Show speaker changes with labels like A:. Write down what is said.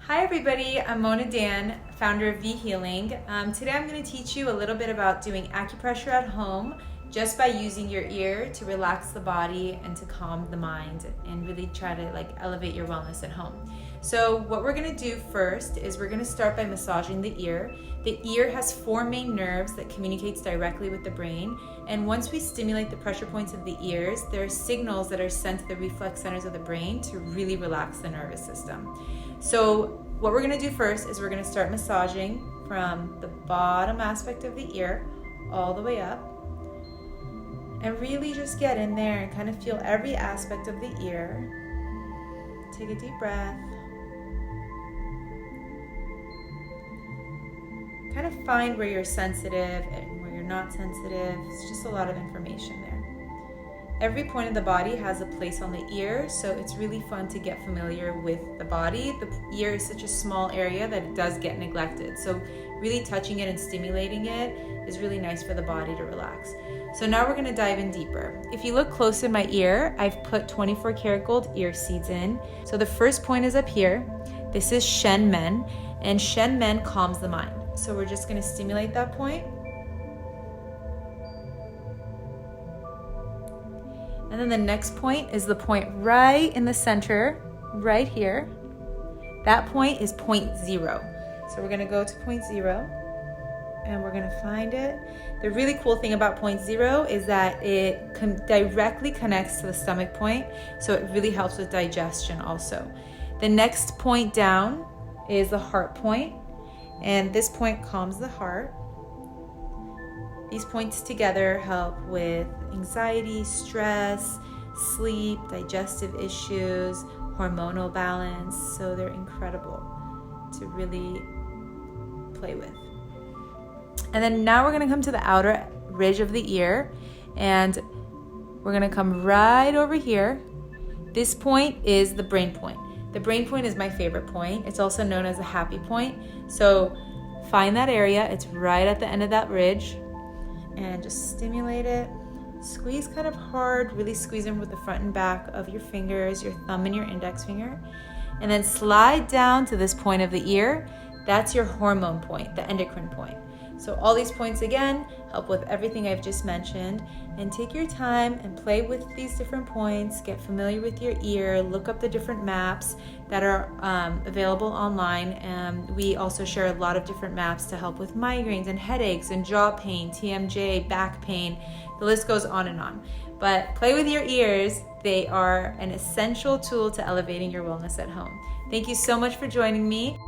A: Hi everybody, I'm Mona Dan, founder of V Healing. Today I'm going to teach you a little bit about doing acupressure at home just by using your ear to relax the body and to calm the mind and really try to elevate your wellness at home. So what we're going to do first is we're going to start by massaging the ear. The ear has 4 main nerves that communicates directly with the brain, and once we stimulate the pressure points of the ears, there are signals that are sent to the reflex centers of the brain to really relax the nervous system. So what we're going to do first is we're going to start massaging from the bottom aspect of the ear all the way up, and really just get in there and kind of feel every aspect of the ear. Take a deep breath. Kind of find where you're sensitive and where you're not sensitive. It's just a lot of information there. Every point of the body has a place on the ear, so it's really fun to get familiar with the body. The ear is such a small area that it does get neglected. So really touching it and stimulating it is really nice for the body to relax. So now we're going to dive in deeper. If you look close in my ear, I've put 24 karat gold ear seeds in. So the first point is up here. This is Shen Men, and Shen Men calms the mind. So we're just going to stimulate that point. And then the next point is the point right in the center, right here. That point is point 0. So we're going to go to point 0 and we're going to find it. The really cool thing about point 0 is that it directly connects to the stomach point, so it really helps with digestion also. The next point down is the heart point, and this point calms the heart. These points together help with anxiety, stress, sleep, digestive issues, hormonal balance, so they're incredible to really play with. And then now we're going to come to the outer ridge of the ear, and we're going to come right over here. This point is the brain point. The brain point is my favorite point. It's also known as a happy point. So find that area. It's right at the end of that ridge, and just stimulate it. Squeeze kind of hard, really squeeze in with the front and back of your fingers, your thumb and your index finger, and then slide down to this point of the ear. That's your hormone point, the endocrine point. So all these points again help with everything I've just mentioned, and take your time and play with these different points. Get familiar with your ear, look up the different maps that are available online, and we also share a lot of different maps to help with migraines and headaches and jaw pain, TMJ, back pain. The list goes on and on. But play with your ears. They are an essential tool to elevating your wellness at home. Thank you so much for joining me.